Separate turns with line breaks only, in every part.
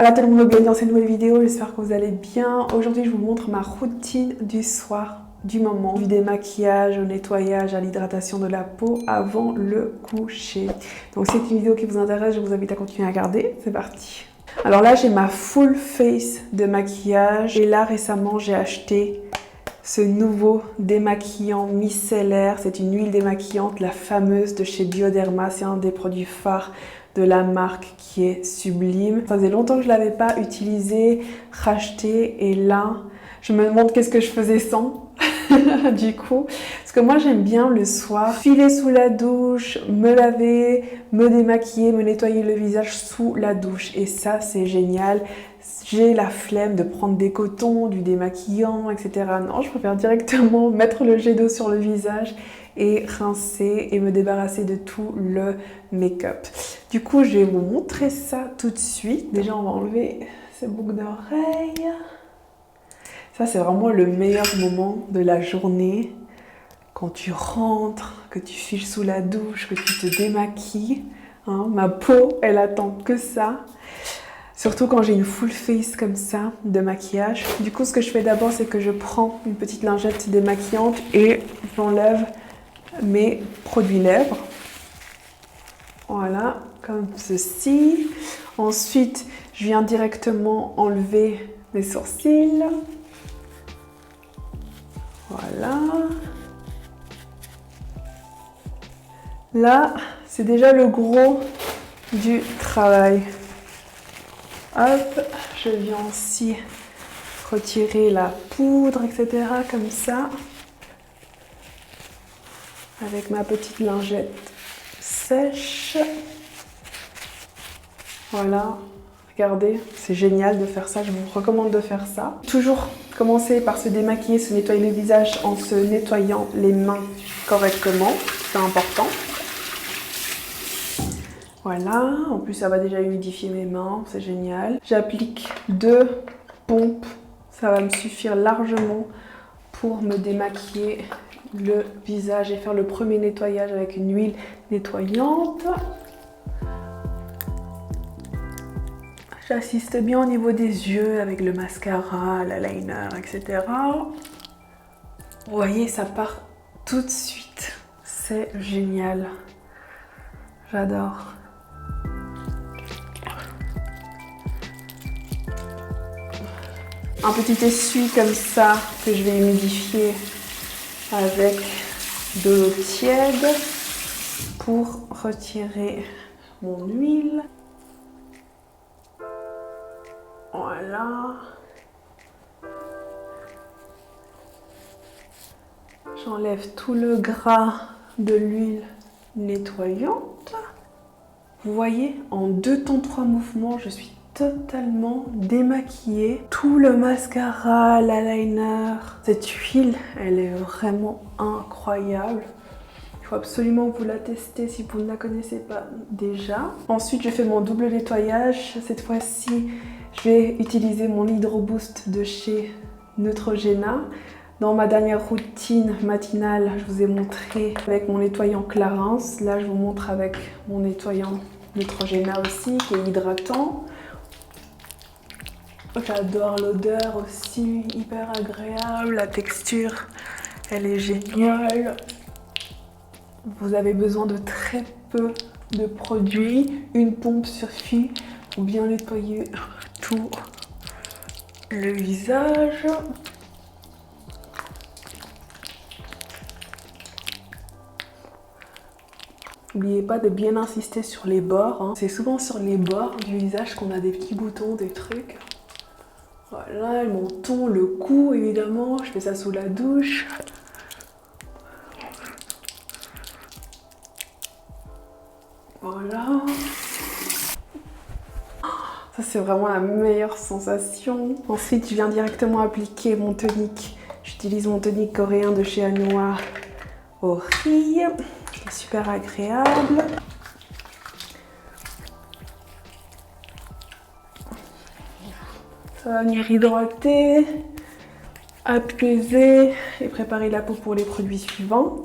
Voilà tout le monde, bienvenue dans cette nouvelle vidéo, j'espère que vous allez bien. Aujourd'hui je vous montre ma routine du soir, du moment, du démaquillage, au nettoyage, à l'hydratation de la peau avant le coucher. Donc si c'est une vidéo qui vous intéresse, je vous invite à continuer à regarder, c'est parti. Alors là j'ai ma full face de maquillage et là récemment j'ai acheté ce nouveau démaquillant micellaire. C'est une huile démaquillante, la fameuse de chez Bioderma, c'est un des produits phares de la marque qui est sublime. Ça faisait longtemps que je ne l'avais pas utilisé, racheté et là, je me demande qu'est-ce que je faisais sans du coup. Parce que moi j'aime bien le soir filer sous la douche, me laver, me démaquiller, me nettoyer le visage sous la douche et ça c'est génial. J'ai la flemme de prendre des cotons, du démaquillant, etc. Non, je préfère directement mettre le jet d'eau sur le visage et rincer et me débarrasser de tout le make-up. Du coup, je vais vous montrer ça tout de suite. Déjà, on va enlever ces boucles d'oreilles. Ça, c'est vraiment le meilleur moment de la journée. Quand tu rentres, que tu files sous la douche, que tu te démaquilles. Hein, ma peau, elle attend que ça. Surtout quand j'ai une full face comme ça de maquillage. Du coup, ce que je fais d'abord, c'est que je prends une petite lingette démaquillante et j'enlève mes produits lèvres. Voilà, comme ceci. Ensuite, je viens directement enlever mes sourcils. Voilà. Là, c'est déjà le gros du travail. Hop, je viens aussi retirer la poudre, etc. comme ça. Avec ma petite lingette sèche. Voilà, regardez, c'est génial de faire ça, je vous recommande de faire ça. Toujours commencer par se démaquiller, se nettoyer le visage en se nettoyant les mains correctement, c'est important. Voilà, en plus ça va déjà humidifier mes mains, c'est génial. J'applique 2 pompes, ça va me suffire largement pour me démaquiller le visage et faire le premier nettoyage avec une huile nettoyante. J'assiste bien au niveau des yeux avec le mascara, l'eyeliner, etc. Vous voyez, ça part tout de suite. C'est génial. J'adore. Un petit essuie comme ça que je vais humidifier avec de l'eau tiède pour retirer mon huile. Voilà. J'enlève tout le gras de l'huile nettoyante. Vous voyez, en 2 temps 3 mouvements, je suis totalement démaquillée. Tout le mascara, l'eyeliner, cette huile, elle est vraiment incroyable. Il faut absolument que vous la testez si vous ne la connaissez pas déjà. Ensuite, je fais mon double nettoyage. Cette fois-ci, je vais utiliser mon Hydro Boost de chez Neutrogena. Dans ma dernière routine matinale, je vous ai montré avec mon nettoyant Clarins. Là, je vous montre avec mon nettoyant Neutrogena aussi, qui est hydratant. J'adore l'odeur aussi, hyper agréable. La texture, elle est géniale. Vous avez besoin de très peu de produits. Une pompe suffit pour bien nettoyer tout le visage. N'oubliez pas de bien insister sur les bords. Hein. C'est souvent sur les bords du visage qu'on a des petits boutons, des trucs. Voilà, le menton, le cou évidemment. Je fais ça sous la douche. Voilà. Ça c'est vraiment la meilleure sensation. Ensuite, je viens directement appliquer mon tonique. J'utilise mon tonique coréen de chez Anua Ori. C'est super agréable. Ça va venir hydrater, apaiser et préparer la peau pour les produits suivants.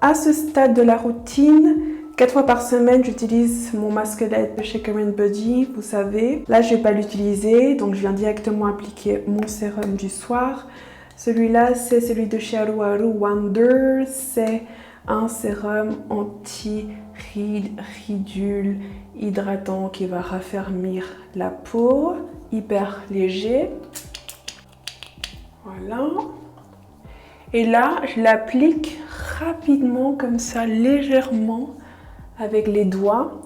À ce stade de la routine, 4 fois par semaine, j'utilise mon masque LED de chez Karen Body, vous savez. Là, je ne vais pas l'utiliser, donc je viens directement appliquer mon sérum du soir. Celui-là, c'est celui de chez Aru Aru Wonder. C'est un sérum anti-rides, ridules, hydratant qui va raffermir la peau. Hyper léger. Voilà. Et là, je l'applique rapidement, comme ça, légèrement, avec les doigts,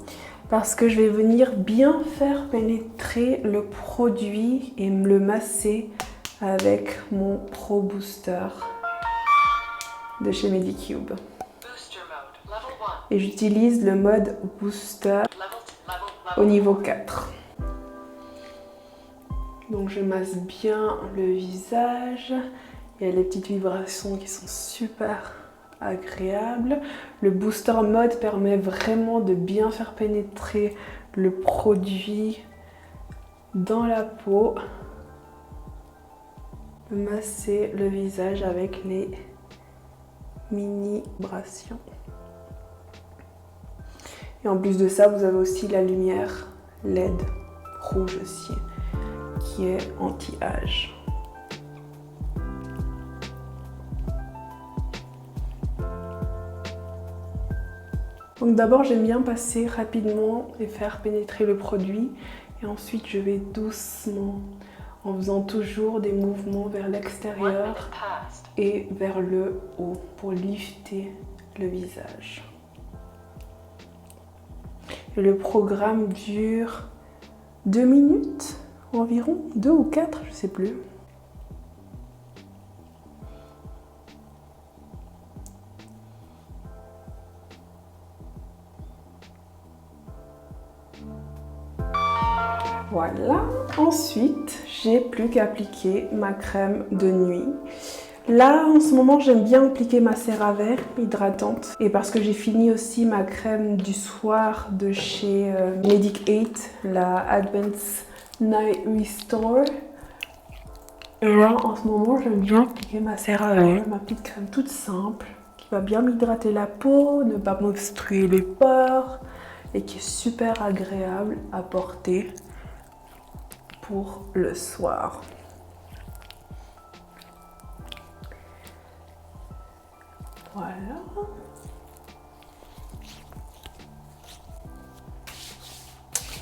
parce que je vais venir bien faire pénétrer le produit et me le masser avec mon Pro Booster de chez Medicube. Et j'utilise le mode Booster au niveau 4. Donc je masse bien le visage. Il y a les petites vibrations qui sont super agréables. Le Booster Mode permet vraiment de bien faire pénétrer le produit dans la peau. Masser le visage avec les mini vibrations. Et en plus de ça, vous avez aussi la lumière LED rouge aussi, qui est anti-âge. Donc d'abord, j'aime bien passer rapidement et faire pénétrer le produit. Et ensuite, je vais doucement, en faisant toujours des mouvements vers l'extérieur et vers le haut pour lifter le visage. Et le programme dure 2 minutes environ, 2 ou 4, je sais plus. Voilà, ensuite j'ai plus qu'à appliquer ma crème de nuit. Là en ce moment j'aime bien appliquer ma CeraVe hydratante, et parce que j'ai fini aussi ma crème du soir de chez Medic8, la Advanced Night Restore. Et là en ce moment j'aime bien appliquer ma CeraVe, ma petite crème toute simple qui va bien m'hydrater la peau, ne pas m'obstruer les pores et qui est super agréable à porter pour le soir. Voilà.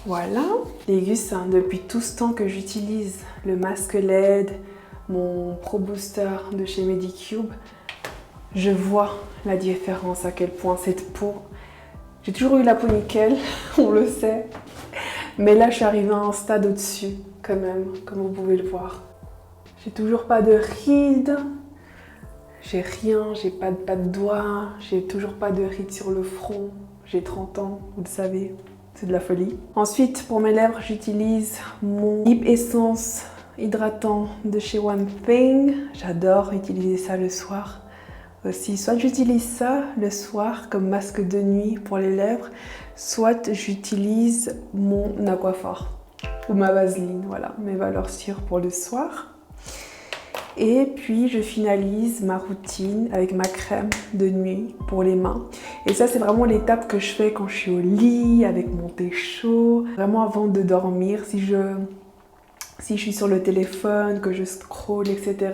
Voilà. Les gus, hein, depuis tout ce temps que j'utilise le masque LED, mon Pro Booster de chez Medicube, je vois la différence, à quel point cette peau... J'ai toujours eu la peau nickel, on le sait. Mais là, je suis arrivée à un stade au-dessus, quand même, comme vous pouvez le voir. J'ai toujours pas de rides, j'ai rien, j'ai pas de doigts, j'ai toujours pas de rides sur le front. J'ai 30 ans, vous le savez, c'est de la folie. Ensuite, pour mes lèvres, j'utilise mon Lip Essence hydratant de chez One Thing. J'adore utiliser ça le soir aussi. Soit j'utilise ça le soir comme masque de nuit pour les lèvres, soit j'utilise mon Aquaphor ou ma Vaseline, voilà, mes valeurs sûres pour le soir. Et puis je finalise ma routine avec ma crème de nuit pour les mains. Et ça, c'est vraiment l'étape que je fais quand je suis au lit avec mon thé chaud, vraiment avant de dormir. Si je suis sur le téléphone, que je scrolle, etc.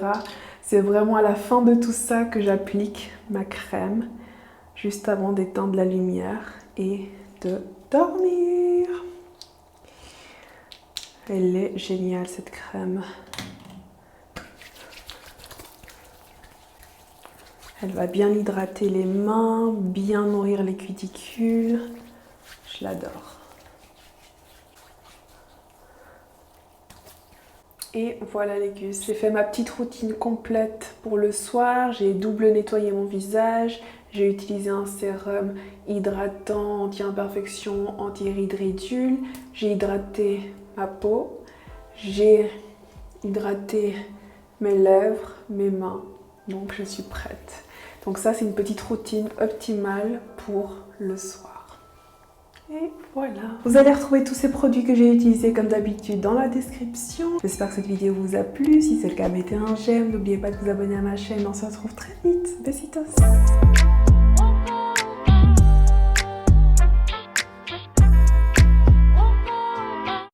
C'est vraiment à la fin de tout ça que j'applique ma crème, juste avant d'éteindre la lumière et de dormir. Elle est géniale cette crème. Elle va bien hydrater les mains, bien nourrir les cuticules. Je l'adore. Et voilà les gus, j'ai fait ma petite routine complète pour le soir. J'ai double nettoyé mon visage. J'ai utilisé un sérum hydratant, anti-imperfection, anti-rides ridules. J'ai hydraté ma peau. J'ai hydraté mes lèvres, mes mains. Donc je suis prête. Donc ça, c'est une petite routine optimale pour le soir. Et voilà. Vous allez retrouver tous ces produits que j'ai utilisés comme d'habitude dans la description. J'espère que cette vidéo vous a plu. Si c'est le cas, mettez un j'aime. N'oubliez pas de vous abonner à ma chaîne. On se retrouve très vite. Besitos.